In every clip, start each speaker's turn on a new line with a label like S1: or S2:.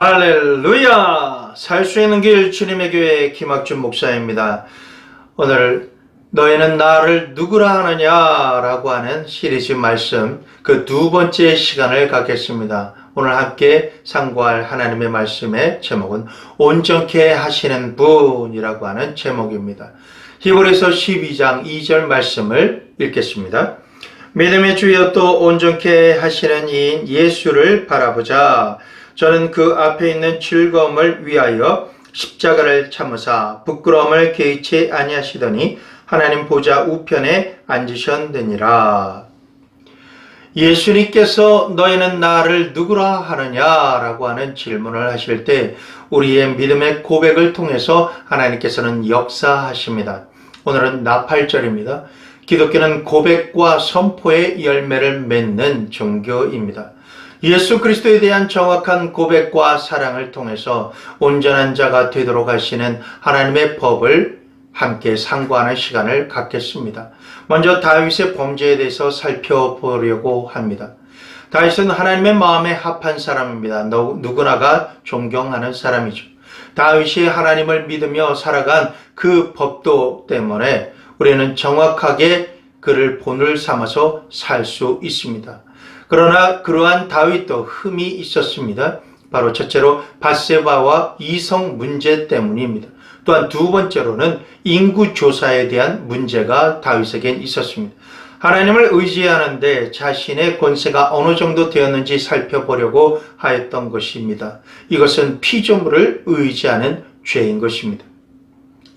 S1: 할렐루야! 살 수 있는 길 주님의 교회 김학준 목사입니다. 오늘 너희는 나를 누구라 하느냐 라고 하는 시리즈 말씀 그 두 번째 시간을 갖겠습니다. 오늘 함께 상고할 하나님의 말씀의 제목은 온전케 하시는 분이라고 하는 제목입니다. 히브리서 12장 2절 말씀을 읽겠습니다. 믿음의 주여 또 온전케 하시는 이인 예수를 바라보자. 저는 그 앞에 있는 즐거움을 위하여 십자가를 참으사 부끄러움을 개의치 아니하시더니 하나님 보좌 우편에 앉으셨느니라. 예수님께서 너희는 나를 누구라 하느냐라고 하는 질문을 하실 때 우리의 믿음의 고백을 통해서 하나님께서는 역사하십니다. 오늘은 나팔절입니다. 기독교는 고백과 선포의 열매를 맺는 종교입니다. 예수 그리스도에 대한 정확한 고백과 사랑을 통해서 온전한 자가 되도록 하시는 하나님의 법을 함께 상고하는 시간을 갖겠습니다. 먼저 다윗의 범죄에 대해서 살펴보려고 합니다. 다윗은 하나님의 마음에 합한 사람입니다. 누구나가 존경하는 사람이죠. 다윗이 하나님을 믿으며 살아간 그 법도 때문에 우리는 정확하게 그를 본을 삼아서 살 수 있습니다. 그러나 그러한 다윗도 흠이 있었습니다. 바로 첫째로 밧세바와 이성 문제 때문입니다. 또한 두 번째로는 인구조사에 대한 문제가 다윗에겐 있었습니다. 하나님을 의지하는데 자신의 권세가 어느 정도 되었는지 살펴보려고 하였던 것입니다. 이것은 피조물을 의지하는 죄인 것입니다.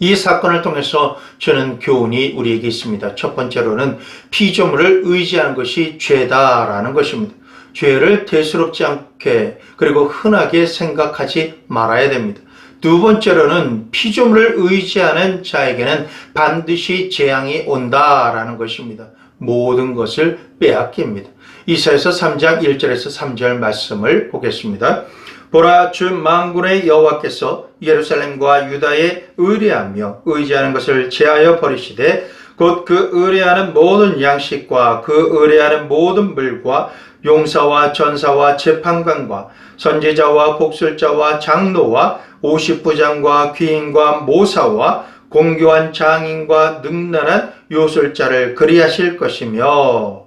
S1: 이 사건을 통해서 저는 교훈이 우리에게 있습니다. 첫 번째로는 피조물을 의지하는 것이 죄다라는 것입니다. 죄를 대수롭지 않게 그리고 흔하게 생각하지 말아야 됩니다. 두 번째로는 피조물을 의지하는 자에게는 반드시 재앙이 온다라는 것입니다. 모든 것을 빼앗깁니다. 이사야서 3장 1절에서 3절 말씀을 보겠습니다. 보라, 주 만군의 여호와께서 예루살렘과 유다에 의뢰하며 의지하는 것을 제하여 버리시되 곧 그 의뢰하는 모든 양식과 그 의뢰하는 모든 물과 용사와 전사와 재판관과 선지자와 복술자와 장로와 50부장과 귀인과 모사와 공교한 장인과 능란한 요술자를 그리하실 것이며,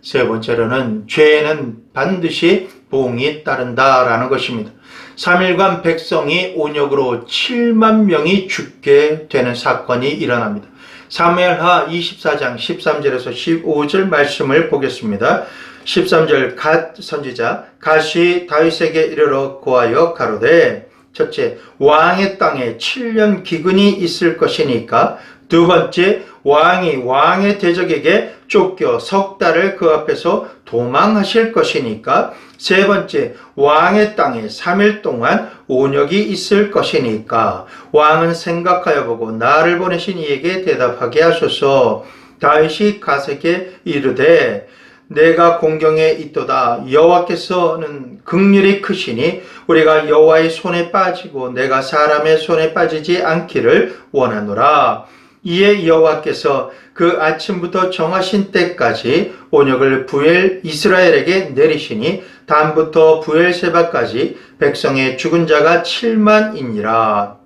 S1: 세 번째로는 죄에는 반드시 보응이 따른다라는 것입니다. 3일간 백성이 온역으로 7만 명이 죽게 되는 사건이 일어납니다. 사무엘하 24장 13절에서 15절 말씀을 보겠습니다. 13절 갓 선지자 갓이 다윗에게 이르러 고하여 가로되 첫째, 왕의 땅에 7년 기근이 있을 것이니까. 두 번째, 왕이 왕의 대적에게 쫓겨 석 달을 그 앞에서 도망하실 것이니까. 세 번째, 왕의 땅에 3일 동안 온역이 있을 것이니까. 왕은 생각하여 보고 나를 보내신 이에게 대답하게 하소서. 다윗이 갓에게 이르되 내가 공경에 있도다. 여호와께서는 긍휼이 크시니 우리가 여호와의 손에 빠지고 내가 사람의 손에 빠지지 않기를 원하노라. 이에 여호와께서 그 아침부터 정하신 때까지 온역을 부엘 이스라엘에게 내리시니 단부터 부엘세바까지 백성의 죽은 자가 7만이니라.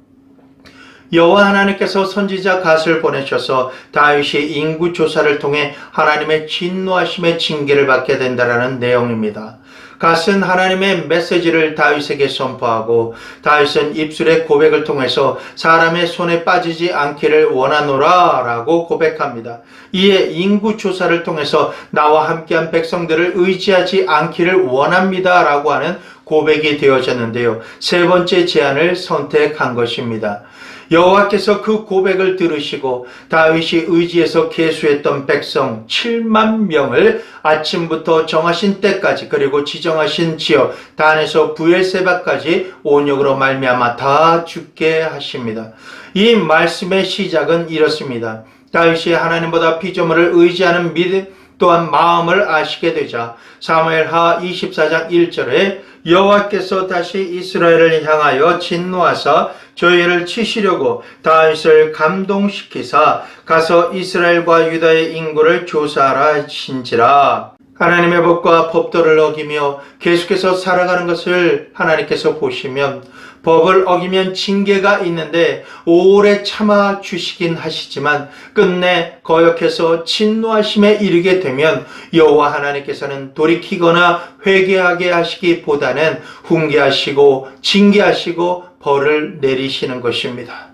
S1: 여호와 하나님께서 선지자 갓을 보내셔서 다윗이 인구조사를 통해 하나님의 진노하심의 징계를 받게 된다는 내용입니다. 갓은 하나님의 메시지를 다윗에게 선포하고 다윗은 입술의 고백을 통해서 사람의 손에 빠지지 않기를 원하노라 라고 고백합니다. 이에 인구조사를 통해서 나와 함께한 백성들을 의지하지 않기를 원합니다 라고 하는 고백이 되어졌는데요. 세 번째 제안을 선택한 것입니다. 여호와께서 그 고백을 들으시고 다윗이 의지해서 계수했던 백성 7만 명을 아침부터 정하신 때까지 그리고 지정하신 지역 단에서 부엘세바까지 온역으로 말미암아 다 죽게 하십니다. 이 말씀의 시작은 이렇습니다. 다윗이 하나님보다 피조물을 의지하는 믿음 또한 마음을 아시게 되자 사무엘하 24장 1절에 여호와께서 다시 이스라엘을 향하여 진노하사 저희를 치시려고 다윗을 감동시키사 가서 이스라엘과 유다의 인구를 조사하라 하신지라. 하나님의 법과 법도를 어기며 계속해서 살아가는 것을 하나님께서 보시면 법을 어기면 징계가 있는데 오래 참아 주시긴 하시지만 끝내 거역해서 진노하심에 이르게 되면 여호와 하나님께서는 돌이키거나 회개하게 하시기보다는 훈계하시고 징계하시고 벌을 내리시는 것입니다.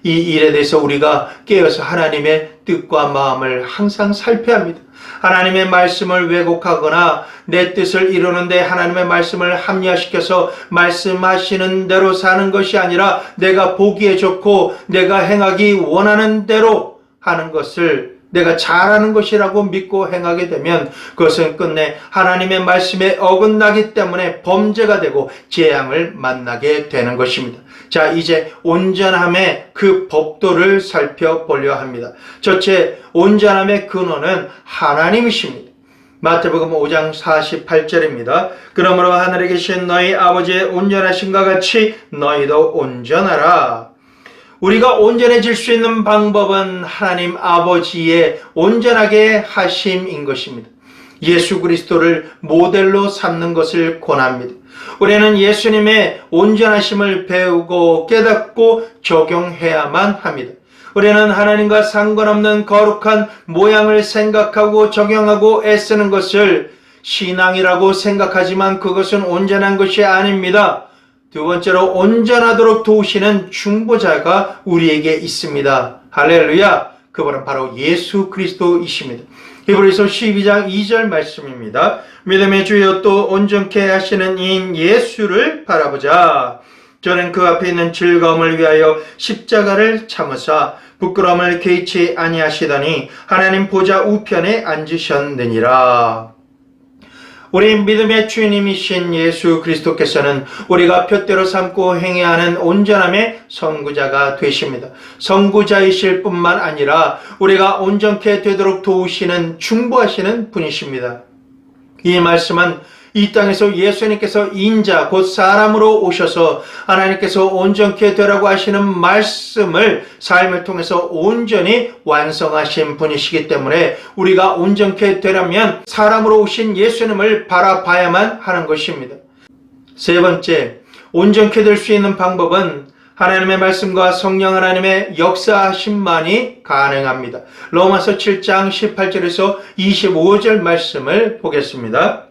S1: 이 일에 대해서 우리가 깨어서 하나님의 뜻과 마음을 항상 살펴야 합니다. 하나님의 말씀을 왜곡하거나 내 뜻을 이루는데 하나님의 말씀을 합리화시켜서 말씀하시는 대로 사는 것이 아니라 내가 보기에 좋고 내가 행하기 원하는 대로 하는 것을 내가 잘하는 것이라고 믿고 행하게 되면 그것은 끝내 하나님의 말씀에 어긋나기 때문에 범죄가 되고 재앙을 만나게 되는 것입니다. 자, 이제 온전함의 그 법도를 살펴보려 합니다. 첫째, 온전함의 근원은 하나님이십니다. 마태복음 5장 48절입니다. 그러므로 하늘에 계신 너희 아버지의 온전하심과 같이 너희도 온전하라. 우리가 온전해질 수 있는 방법은 하나님 아버지의 온전하게 하심인 것입니다. 예수 그리스도를 모델로 삼는 것을 권합니다. 우리는 예수님의 온전하심을 배우고 깨닫고 적용해야만 합니다. 우리는 하나님과 상관없는 거룩한 모양을 생각하고 적용하고 애쓰는 것을 신앙이라고 생각하지만 그것은 온전한 것이 아닙니다. 두 번째로 온전하도록 도우시는 중보자가 우리에게 있습니다. 할렐루야! 그분은 바로 예수 그리스도이십니다. 히브리서 12장 2절 말씀입니다. 믿음의 주여 또 온전케 하시는 이인 예수를 바라보자. 저는 그 앞에 있는 즐거움을 위하여 십자가를 참으사 부끄러움을 개의치 아니하시더니 하나님 보좌 우편에 앉으셨느니라. 우리 믿음의 주님이신 예수 그리스도께서는 우리가 표대로 삼고 행해야 하는 온전함의 선구자가 되십니다. 선구자이실 뿐만 아니라 우리가 온전케 되도록 도우시는 중보하시는 분이십니다. 이 말씀은 이 땅에서 예수님께서 인자 곧 사람으로 오셔서 하나님께서 온전케 되라고 하시는 말씀을 삶을 통해서 온전히 완성하신 분이시기 때문에 우리가 온전케 되려면 사람으로 오신 예수님을 바라봐야만 하는 것입니다. 세 번째, 온전케 될 수 있는 방법은 하나님의 말씀과 성령 하나님의 역사하심만이 가능합니다. 로마서 7장 18절에서 25절 말씀을 보겠습니다.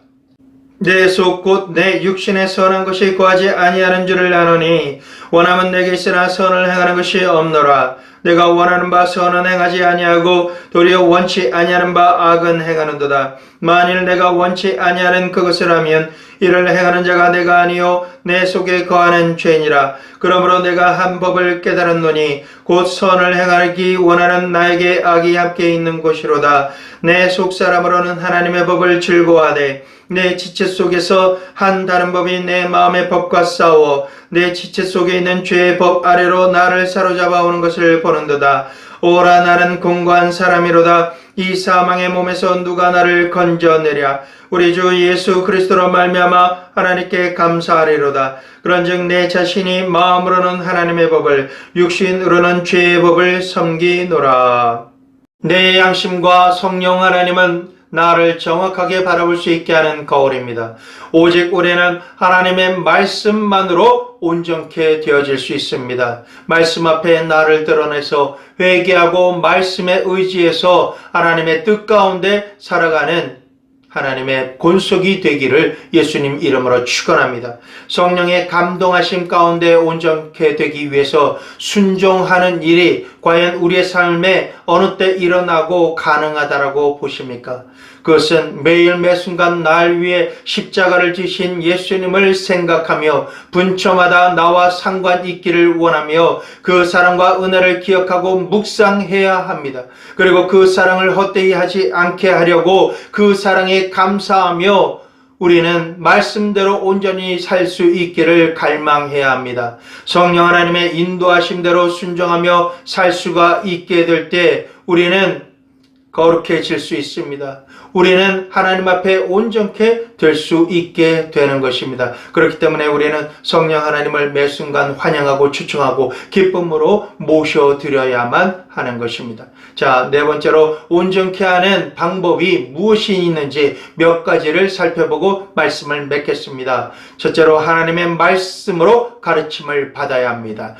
S1: 내 속 곧 내 육신에 선한 것이 거하지 아니하는 줄을 아노니 원함은 내게 있으나 선을 행하는 것이 없노라. 내가 원하는 바 선은 행하지 아니하고 도리어 원치 아니하는 바 악은 행하는도다. 만일 내가 원치 아니하는 그것을 하면 이를 행하는 자가 내가 아니요 내 속에 거하는 죄니라. 그러므로 내가 한 법을 깨달았노니 곧 선을 행하기 원하는 나에게 악이 함께 있는 것이로다. 내 속사람으로는 하나님의 법을 즐거워하되 내 지체 속에서 한 다른 법이 내 마음의 법과 싸워 내 지체 속에 있는 죄의 법 아래로 나를 사로잡아 오는 것을 보는도다. 오라 나는 공고한 사람이로다. 이 사망의 몸에서 누가 나를 건져내랴. 우리 주 예수 그리스도로 말미암아 하나님께 감사하리로다. 그런즉 내 자신이 마음으로는 하나님의 법을 육신으로는 죄의 법을 섬기노라. 내 양심과 성령 하나님은 나를 정확하게 바라볼 수 있게 하는 거울입니다. 오직 우리는 하나님의 말씀만으로 온전케 되어질 수 있습니다. 말씀 앞에 나를 드러내서 회개하고 말씀에 의지해서 하나님의 뜻 가운데 살아가는 하나님의 권속이 되기를 예수님 이름으로 축원합니다. 성령의 감동하심 가운데 온전케 되기 위해서 순종하는 일이 과연 우리의 삶에 어느 때 일어나고 가능하다라고 보십니까? 그것은 매일 매순간 날 위해 십자가를 지신 예수님을 생각하며 분초마다 나와 상관 있기를 원하며 그 사랑과 은혜를 기억하고 묵상해야 합니다. 그리고 그 사랑을 헛되이 하지 않게 하려고 그 사랑에 감사하며 우리는 말씀대로 온전히 살 수 있기를 갈망해야 합니다. 성령 하나님의 인도하심대로 순종하며 살 수가 있게 될 때 우리는 거룩해질 수 있습니다. 우리는 하나님 앞에 온전케 될 수 있게 되는 것입니다. 그렇기 때문에 우리는 성령 하나님을 매 순간 환영하고 추청하고 기쁨으로 모셔드려야만 하는 것입니다. 자, 네 번째로 온전케 하는 방법이 무엇이 있는지 몇 가지를 살펴보고 말씀을 맺겠습니다. 첫째로 하나님의 말씀으로 가르침을 받아야 합니다.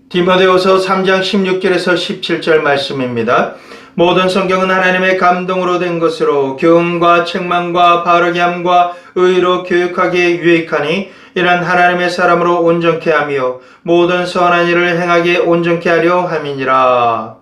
S1: 디모데후서 3장 16절에서 17절 말씀입니다. 모든 성경은 하나님의 감동으로 된 것으로 교훈과 책망과 바르게 함과 의로 교육하기에 유익하니 이는 하나님의 사람으로 온전케 하며 모든 선한 일을 행하기에 온전케 하려 함이니라.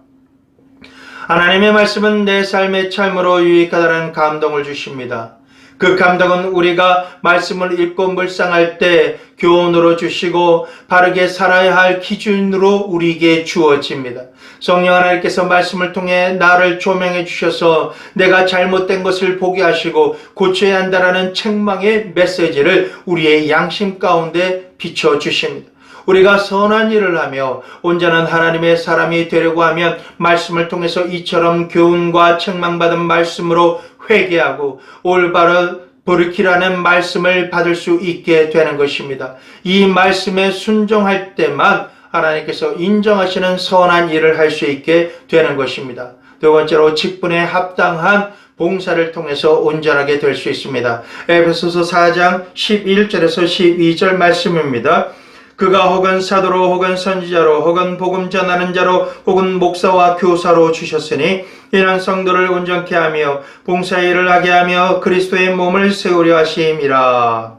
S1: 하나님의 말씀은 내 삶의 참으로 유익하다는 감동을 주십니다. 그 감동은 우리가 말씀을 읽고 묵상할 때 교훈으로 주시고 바르게 살아야 할 기준으로 우리에게 주어집니다. 성령 하나님께서 말씀을 통해 나를 조명해 주셔서 내가 잘못된 것을 보게 하시고 고쳐야 한다라는 책망의 메시지를 우리의 양심 가운데 비춰주십니다. 우리가 선한 일을 하며 온전한 하나님의 사람이 되려고 하면 말씀을 통해서 이처럼 교훈과 책망받은 말씀으로 회개하고 올바른 버르키라는 말씀을 받을 수 있게 되는 것입니다. 이 말씀에 순종할 때만 하나님께서 인정하시는 선한 일을 할 수 있게 되는 것입니다. 두 번째로 직분에 합당한 봉사를 통해서 온전하게 될 수 있습니다. 에베소서 4장 11절에서 12절 말씀입니다. 그가 혹은 사도로 혹은 선지자로 혹은 복음 전하는 자로 혹은 목사와 교사로 주셨으니 이는 성도를 온전케 하며 봉사의 일을 하게 하며 그리스도의 몸을 세우려 하심이라.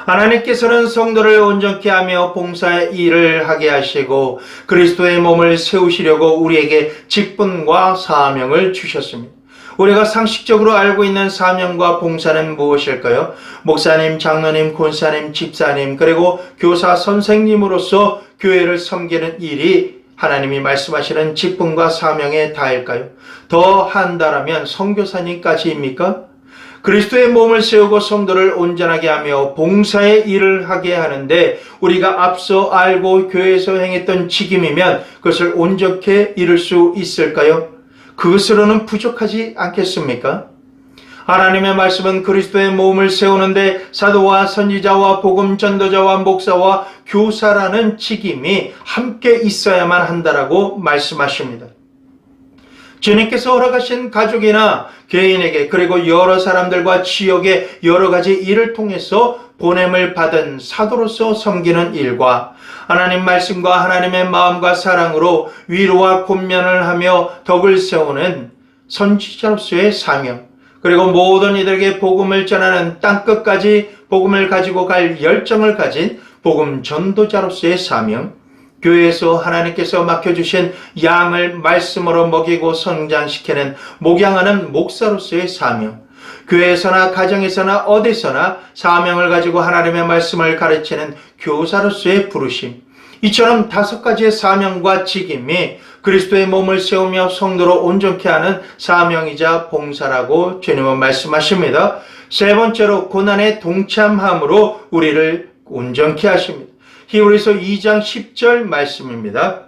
S1: 하나님께서는 성도를 온전케 하며 봉사의 일을 하게 하시고 그리스도의 몸을 세우시려고 우리에게 직분과 사명을 주셨습니다. 우리가 상식적으로 알고 있는 사명과 봉사는 무엇일까요? 목사님, 장로님, 권사님, 집사님, 그리고 교사, 선생님으로서 교회를 섬기는 일이 하나님이 말씀하시는 직분과 사명의 다일까요? 더 한다라면 선교사님까지입니까? 그리스도의 몸을 세우고 성도를 온전하게 하며 봉사의 일을 하게 하는데 우리가 앞서 알고 교회에서 행했던 직임이면 그것을 온전케 이룰 수 있을까요? 그것으로는 부족하지 않겠습니까? 하나님의 말씀은 그리스도의 몸을 세우는데 사도와 선지자와 복음 전도자와 목사와 교사라는 직임이 함께 있어야만 한다라고 말씀하십니다. 주님께서 허락하신 가족이나 개인에게 그리고 여러 사람들과 지역의 여러 가지 일을 통해서 보냄을 받은 사도로서 섬기는 일과 하나님 말씀과 하나님의 마음과 사랑으로 위로와 권면을 하며 덕을 세우는 선지자로서의 사명, 그리고 모든 이들에게 복음을 전하는 땅끝까지 복음을 가지고 갈 열정을 가진 복음 전도자로서의 사명, 교회에서 하나님께서 맡겨주신 양을 말씀으로 먹이고 성장시키는 목양하는 목사로서의 사명, 교회에서나 가정에서나 어디서나 사명을 가지고 하나님의 말씀을 가르치는 교사로서의 부르심, 이처럼 5가지의 사명과 직임이 그리스도의 몸을 세우며 성도로 온전케 하는 사명이자 봉사라고 주님은 말씀하십니다. 세 번째로 고난에 동참함으로 우리를 온전케 하십니다. 히브리서 2장 10절 말씀입니다.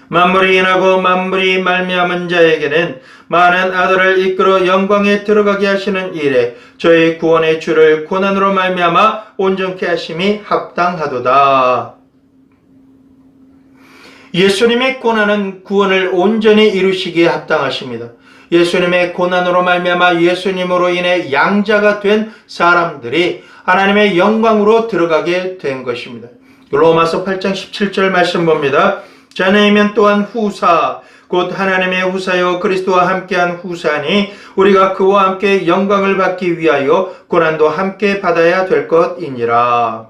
S1: 만물이 인하고 만물이 말미암은 자에게는 많은 아들을 이끌어 영광에 들어가게 하시는 일에 저희 구원의 주를 고난으로 말미암아 온전케 하심이 합당하도다. 예수님의 고난은 구원을 온전히 이루시기에 합당하십니다. 예수님의 고난으로 말미암아 예수님으로 인해 양자가 된 사람들이 하나님의 영광으로 들어가게 된 것입니다. 로마서 8장 17절 말씀 봅니다. 자네이면 또한 후사 곧 하나님의 후사요 그리스도와 함께한 후사니 우리가 그와 함께 영광을 받기 위하여 고난도 함께 받아야 될 것이니라.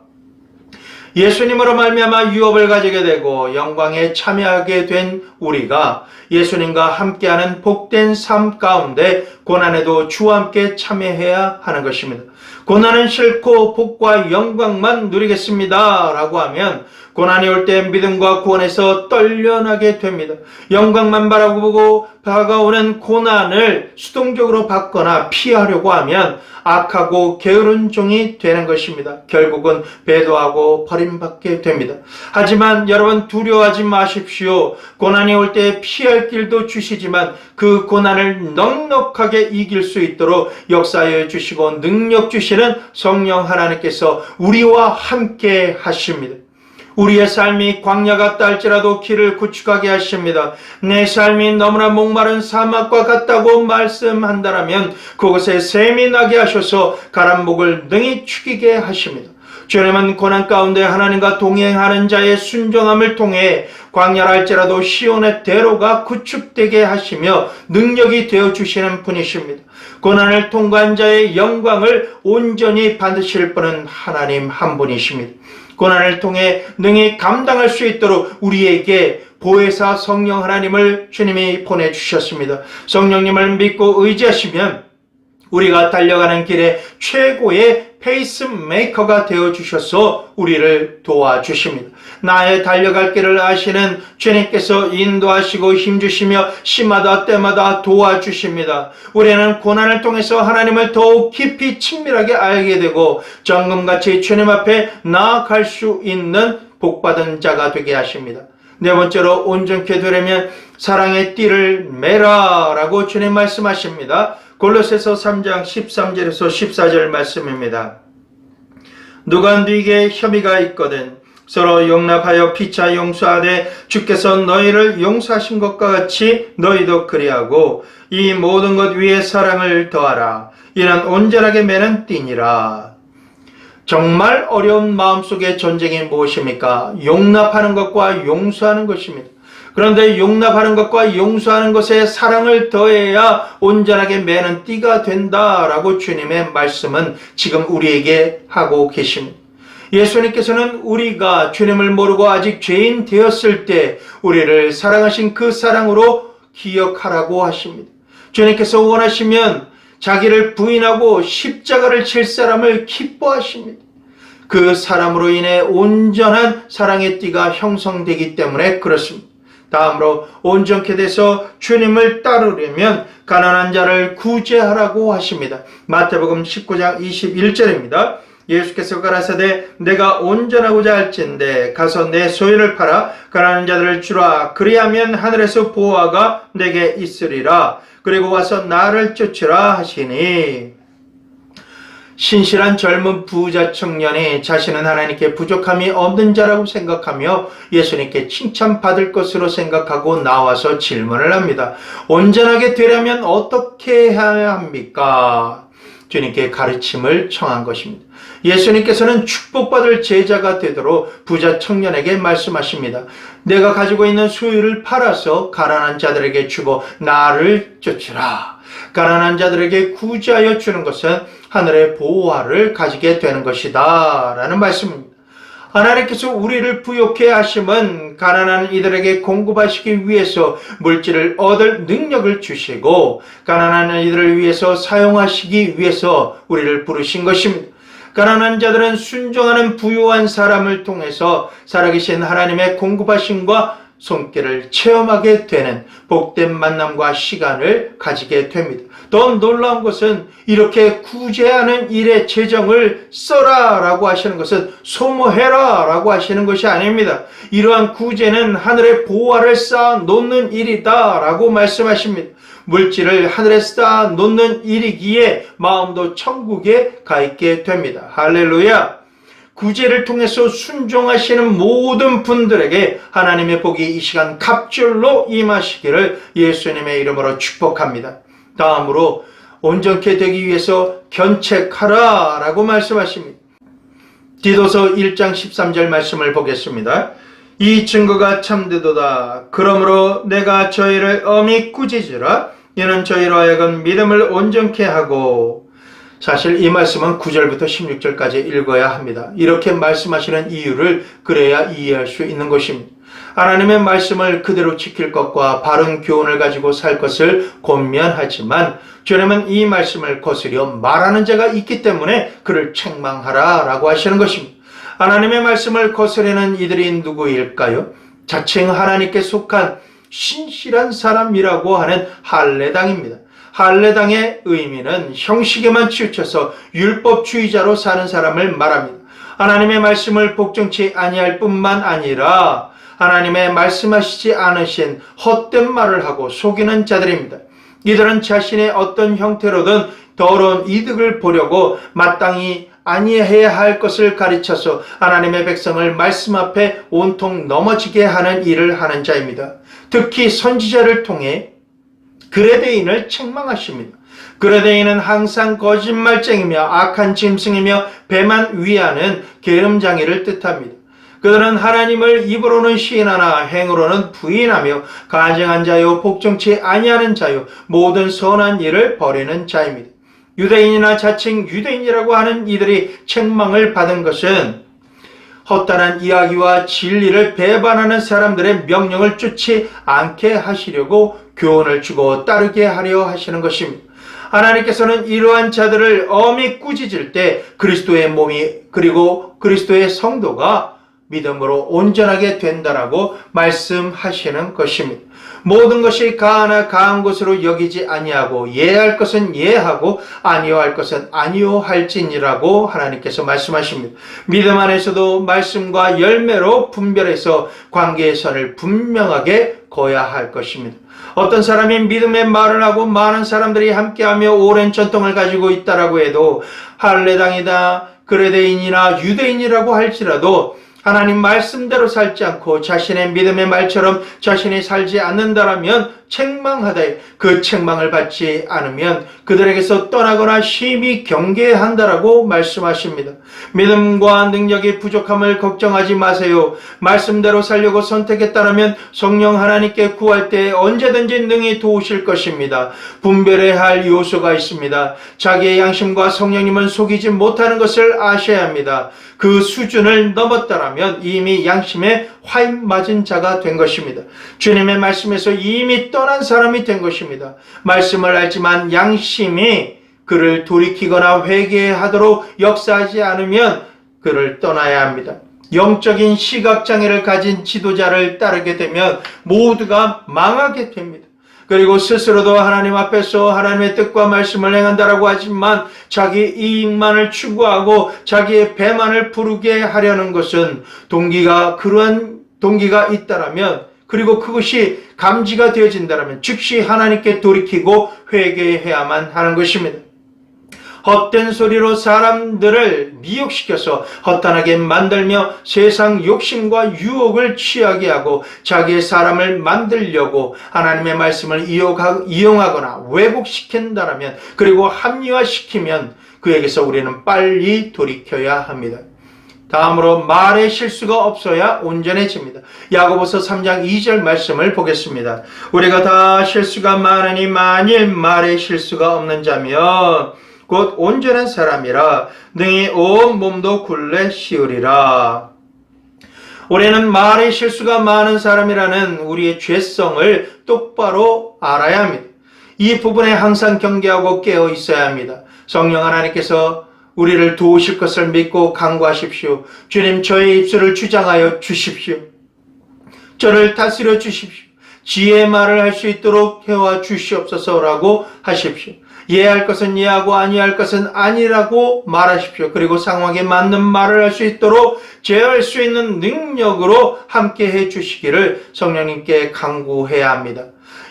S1: 예수님으로 말미암아 유업을 가지게 되고 영광에 참여하게 된 우리가 예수님과 함께하는 복된 삶 가운데 고난에도 주와 함께 참여해야 하는 것입니다. 고난은 싫고 복과 영광만 누리겠습니다 라고 하면 고난이 올 때 믿음과 구원에서 떨려나게 됩니다. 영광만 바라보고 다가오는 고난을 수동적으로 받거나 피하려고 하면 악하고 게으른 종이 되는 것입니다. 결국은 배도하고 버림받게 됩니다. 하지만 여러분 두려워하지 마십시오. 고난이 올 때 피할 길도 주시지만 그 고난을 넉넉하게 이길 수 있도록 역사하여 주시고 능력 주시는 성령 하나님께서 우리와 함께 하십니다. 우리의 삶이 광야 같다 할지라도 길을 구축하게 하십니다. 내 삶이 너무나 목마른 사막과 같다고 말씀한다라면 그곳에 샘이 나게 하셔서 가란 목을 능히 축이게 하십니다. 주님은 고난 가운데 하나님과 동행하는 자의 순종함을 통해 광야라 할지라도 시온의 대로가 구축되게 하시며 능력이 되어주시는 분이십니다. 고난을 통과한 자의 영광을 온전히 받으실 분은 하나님 한 분이십니다. 고난을 통해 능히 감당할 수 있도록 우리에게 보혜사 성령 하나님을 주님이 보내주셨습니다. 성령님을 믿고 의지하시면 우리가 달려가는 길에 최고의 페이스메이커가 되어주셔서 우리를 도와주십니다. 나의 달려갈 길을 아시는 주님께서 인도하시고 힘주시며 시마다 때마다 도와주십니다. 우리는 고난을 통해서 하나님을 더욱 깊이 친밀하게 알게 되고 정금같이 주님 앞에 나아갈 수 있는 복받은 자가 되게 하십니다. 네 번째로 온전케 되려면 사랑의 띠를 매라 라고 주님 말씀하십니다. 골로새서 3장 13절에서 14절 말씀입니다. 누가 너희에게 혐의가 있거든 서로 용납하여 피차 용서하되 주께서 너희를 용서하신 것과 같이 너희도 그리하고 이 모든 것 위에 사랑을 더하라. 이는 온전하게 매는 띠니라. 정말 어려운 마음속의 전쟁이 무엇입니까? 용납하는 것과 용서하는 것입니다. 그런데 용납하는 것과 용서하는 것에 사랑을 더해야 온전하게 매는 띠가 된다라고 주님의 말씀은 지금 우리에게 하고 계십니다. 예수님께서는 우리가 주님을 모르고 아직 죄인 되었을 때 우리를 사랑하신 그 사랑으로 기억하라고 하십니다. 주님께서 원하시면 자기를 부인하고 십자가를 칠 사람을 기뻐하십니다. 그 사람으로 인해 온전한 사랑의 띠가 형성되기 때문에 그렇습니다. 다음으로 온전케 돼서 주님을 따르려면 가난한 자를 구제하라고 하십니다. 마태복음 19장 21절입니다. 예수께서 가라사대 내가 온전하고자 할진대 가서 내 소유를 팔아 가난한 자들을 주라. 그리하면 하늘에서 보화가 내게 있으리라. 그리고 와서 나를 쫓으라 하시니. 신실한 젊은 부자 청년이 자신은 하나님께 부족함이 없는 자라고 생각하며 예수님께 칭찬받을 것으로 생각하고 나와서 질문을 합니다. 온전하게 되려면 어떻게 해야 합니까? 주님께 가르침을 청한 것입니다. 예수님께서는 축복받을 제자가 되도록 부자 청년에게 말씀하십니다. 내가 가지고 있는 소유를 팔아서 가난한 자들에게 주고 나를 쫓으라. 가난한 자들에게 구제하여 주는 것은 하늘의 보호화를 가지게 되는 것이다 라는 말씀입니다. 하나님께서 우리를 부욕해 하심은 가난한 이들에게 공급하시기 위해서 물질을 얻을 능력을 주시고 가난한 이들을 위해서 사용하시기 위해서 우리를 부르신 것입니다. 가난한 자들은 순종하는 부유한 사람을 통해서 살아계신 하나님의 공급하심과 손길을 체험하게 되는 복된 만남과 시간을 가지게 됩니다. 더 놀라운 것은 이렇게 구제하는 일에 재정을 써라 라고 하시는 것은 소모해라 라고 하시는 것이 아닙니다. 이러한 구제는 하늘의 보화를 쌓아 놓는 일이다 라고 말씀하십니다. 물질을 하늘에 쌓아 놓는 일이기에 마음도 천국에 가 있게 됩니다. 할렐루야. 구제를 통해서 순종하시는 모든 분들에게 하나님의 복이 이 시간 갑절로 임하시기를 예수님의 이름으로 축복합니다. 다음으로 온전케 되기 위해서 견책하라 라고 말씀하십니다. 디도서 1장 13절 말씀을 보겠습니다. 이 증거가 참되도다. 그러므로 내가 저희를 엄히 꾸짖으라. 이는 저희로 하여금 믿음을 온전케 하고. 사실 이 말씀은 9절부터 16절까지 읽어야 합니다. 이렇게 말씀하시는 이유를 그래야 이해할 수 있는 것입니다. 하나님의 말씀을 그대로 지킬 것과 바른 교훈을 가지고 살 것을 권면하지만 주님은 이 말씀을 거스려 말하는 자가 있기 때문에 그를 책망하라 라고 하시는 것입니다. 하나님의 말씀을 거스르는 이들이 누구일까요? 자칭 하나님께 속한 신실한 사람이라고 하는 할례당입니다. 할례당의 의미는 형식에만 치우쳐서 율법주의자로 사는 사람을 말합니다. 하나님의 말씀을 복종치 아니할 뿐만 아니라 하나님의 말씀하시지 않으신 헛된 말을 하고 속이는 자들입니다. 이들은 자신의 어떤 형태로든 더러운 이득을 보려고 마땅히 아니해야 할 것을 가르쳐서 하나님의 백성을 말씀 앞에 온통 넘어지게 하는 일을 하는 자입니다. 특히 선지자를 통해 그레데인을 책망하십니다. 그레데인은 항상 거짓말쟁이며 악한 짐승이며 배만 위하는 게으름장이를 뜻합니다. 그들은 하나님을 입으로는 시인하나 행으로는 부인하며 가증한 자요 복종치 아니하는 자요 모든 선한 일을 버리는 자입니다. 유대인이나 자칭 유대인이라고 하는 이들이 책망을 받은 것은 헛다란 이야기와 진리를 배반하는 사람들의 명령을 쫓지 않게 하시려고 교훈을 주고 따르게 하려 하시는 것입니다. 하나님께서는 이러한 자들을 엄히 꾸짖을 때 그리스도의 몸이 그리고 그리스도의 성도가 믿음으로 온전하게 된다라고 말씀하시는 것입니다. 모든 것이 가하나 가한 것으로 여기지 아니하고 예할 것은 예하고 아니오할 것은 아니오할지니라고 하나님께서 말씀하십니다. 믿음 안에서도 말씀과 열매로 분별해서 관계의 선을 분명하게 그어야 할 것입니다. 어떤 사람이 믿음의 말을 하고 많은 사람들이 함께하며 오랜 전통을 가지고 있다라고 해도 할례당이다 그레데인이나 유대인이라고 할지라도 하나님 말씀대로 살지 않고 자신의 믿음의 말처럼 자신이 살지 않는다라면 책망하되 그 책망을 받지 않으면 그들에게서 떠나거나 심히 경계한다라고 말씀하십니다. 믿음과 능력이 부족함을 걱정하지 마세요. 말씀대로 살려고 선택했다라면 성령 하나님께 구할 때 언제든지 능히 도우실 것입니다. 분별해야 할 요소가 있습니다. 자기의 양심과 성령님은 속이지 못하는 것을 아셔야 합니다. 그 수준을 넘었다라면 이미 양심에 화인 맞은 자가 된 것입니다. 주님의 말씀에서 이미 떠난 사람이 된 것입니다. 말씀을 알지만 양심이 그를 돌이키거나 회개하도록 역사하지 않으면 그를 떠나야 합니다. 영적인 시각장애를 가진 지도자를 따르게 되면 모두가 망하게 됩니다. 그리고 스스로도 하나님 앞에서 하나님의 뜻과 말씀을 행한다라고 하지만 자기 이익만을 추구하고 자기의 배만을 부르게 하려는 것은 그러한 동기가 있다라면 그리고 그것이 감지가 되어진다라면 즉시 하나님께 돌이키고 회개해야만 하는 것입니다. 헛된 소리로 사람들을 미혹시켜서 허탄하게 만들며 세상 욕심과 유혹을 취하게 하고 자기의 사람을 만들려고 하나님의 말씀을 이용하거나 왜곡시킨다라면 그리고 합리화시키면 그에게서 우리는 빨리 돌이켜야 합니다. 다음으로 말의 실수가 없어야 온전해집니다. 야고보서 3장 2절 말씀을 보겠습니다. 우리가 다 실수가 많으니 만일 말의 실수가 없는 자면 곧 온전한 사람이라 능히 온 몸도 굴레 씌우리라. 우리는 말의 실수가 많은 사람이라는 우리의 죄성을 똑바로 알아야 합니다. 이 부분에 항상 경계하고 깨어 있어야 합니다. 성령 하나님께서 우리를 도우실 것을 믿고 간구하십시오. 주님, 저의 입술을 주장하여 주십시오. 저를 다스려 주십시오. 지혜의 말을 할 수 있도록 해와 주시옵소서라고 하십시오. 예할 것은 예하고 아니할 것은 아니라고 말하십시오. 그리고 상황에 맞는 말을 할 수 있도록 제어할 수 있는 능력으로 함께 해 주시기를 성령님께 간구해야 합니다.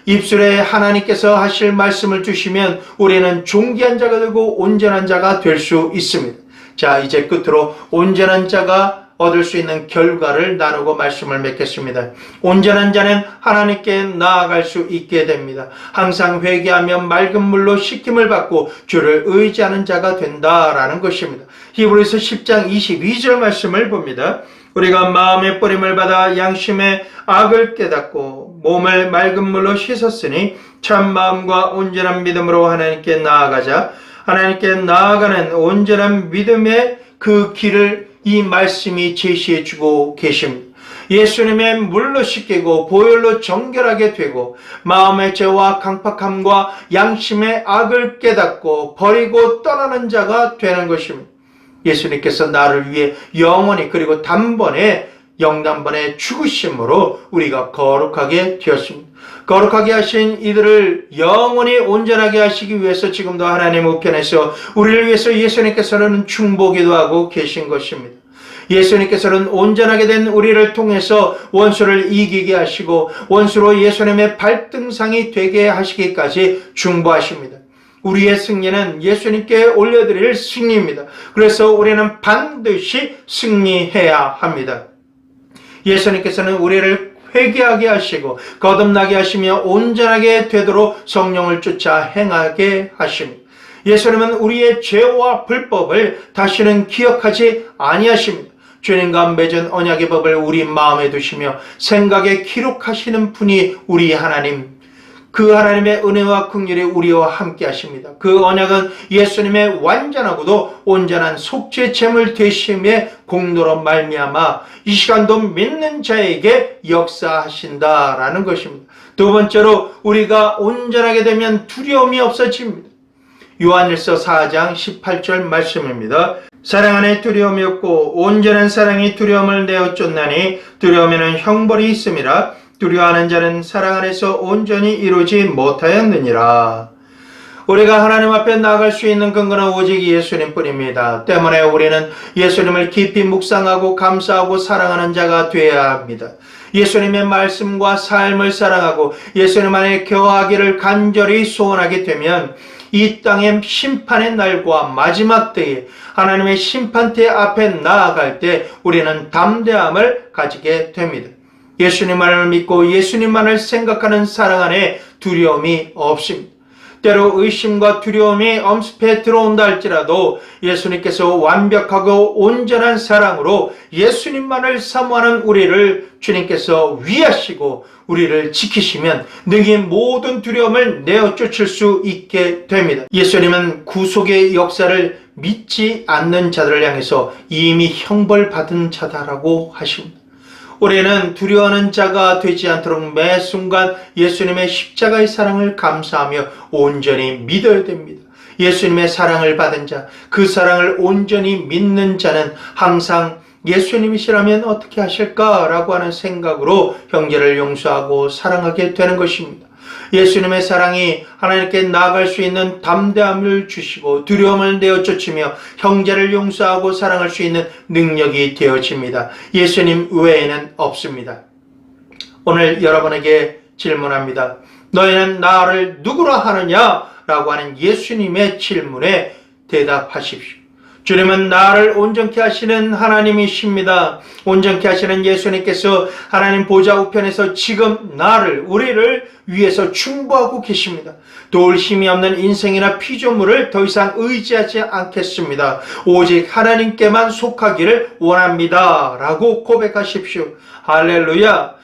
S1: 입술에 하나님께서 하실 말씀을 주시면 우리는 존귀한 자가 되고 온전한 자가 될 수 있습니다. 자, 이제 끝으로 온전한 자가 얻을 수 있는 결과를 나누고 말씀을 맺겠습니다. 온전한 자는 하나님께 나아갈 수 있게 됩니다. 항상 회개하며 맑은 물로 씻김을 받고 주를 의지하는 자가 된다라는 것입니다. 히브리서 10장 22절 말씀을 봅니다. 우리가 마음의 뿌림을 받아 양심의 악을 깨닫고 몸을 맑은 물로 씻었으니 참 마음과 온전한 믿음으로 하나님께 나아가자. 하나님께 나아가는 온전한 믿음의 그 길을 이 말씀이 제시해 주고 계십니다. 예수님의 물로 씻기고 보혈로 정결하게 되고 마음의 죄와 강팍함과 양심의 악을 깨닫고 버리고 떠나는 자가 되는 것입니다. 예수님께서 나를 위해 영원히 그리고 단번에 영단번에 죽으심으로 우리가 거룩하게 되었습니다. 거룩하게 하신 이들을 영원히 온전하게 하시기 위해서 지금도 하나님 우편에서 우리를 위해서 예수님께서는 중보기도 하고 계신 것입니다. 예수님께서는 온전하게 된 우리를 통해서 원수를 이기게 하시고 원수로 예수님의 발등상이 되게 하시기까지 중보하십니다. 우리의 승리는 예수님께 올려드릴 승리입니다. 그래서 우리는 반드시 승리해야 합니다. 예수님께서는 우리를 회개하게 하시고 거듭나게 하시며 온전하게 되도록 성령을 쫓아 행하게 하십니다. 예수님은 우리의 죄와 불법을 다시는 기억하지 아니하십니다. 주님과 맺은 언약의 법을 우리 마음에 두시며 생각에 기록하시는 분이 우리 하나님, 그 하나님의 은혜와 긍휼이 우리와 함께 하십니다. 그 언약은 예수님의 완전하고도 온전한 속죄 제물 되심의 공로로 말미암아 이 시간도 믿는 자에게 역사하신다라는 것입니다. 두 번째로 우리가 온전하게 되면 두려움이 없어집니다. 요한일서 4장 18절 말씀입니다. 사랑 안에 두려움이 없고 온전한 사랑이 두려움을 내어 쫓나니 두려움에는 형벌이 있음이라. 두려워하는 자는 사랑 안에서 온전히 이루지 못하였느니라. 우리가 하나님 앞에 나아갈 수 있는 근거는 오직 예수님뿐입니다. 때문에 우리는 예수님을 깊이 묵상하고 감사하고 사랑하는 자가 되어야 합니다. 예수님의 말씀과 삶을 사랑하고 예수님 안에 거하기를 간절히 소원하게 되면 이 땅의 심판의 날과 마지막 때에 하나님의 심판대 앞에 나아갈 때 우리는 담대함을 가지게 됩니다. 예수님만을 믿고 예수님만을 생각하는 사랑 안에 두려움이 없습니다. 때로 의심과 두려움이 엄습해 들어온다 할지라도 예수님께서 완벽하고 온전한 사랑으로 예수님만을 사모하는 우리를 주님께서 위하시고 우리를 지키시면 능히 모든 두려움을 내어 쫓을 수 있게 됩니다. 예수님은 구속의 역사를 믿지 않는 자들을 향해서 이미 형벌받은 자다라고 하십니다. 우리는 두려워하는 자가 되지 않도록 매 순간 예수님의 십자가의 사랑을 감사하며 온전히 믿어야 됩니다. 예수님의 사랑을 받은 자, 그 사랑을 온전히 믿는 자는 항상 예수님이시라면 어떻게 하실까라고 하는 생각으로 형제를 용서하고 사랑하게 되는 것입니다. 예수님의 사랑이 하나님께 나아갈 수 있는 담대함을 주시고 두려움을 내어 쫓으며 형제를 용서하고 사랑할 수 있는 능력이 되어집니다. 예수님 외에는 없습니다. 오늘 여러분에게 질문합니다. 너희는 나를 누구라 하느냐? 라고 하는 예수님의 질문에 대답하십시오. 주님은 나를 온전케 하시는 하나님이십니다. 온전케 하시는 예수님께서 하나님 보좌 우편에서 지금 우리를 위해서 충고하고 계십니다. 도울 힘이 없는 인생이나 피조물을 더 이상 의지하지 않겠습니다. 오직 하나님께만 속하기를 원합니다. 라고 고백하십시오. 할렐루야.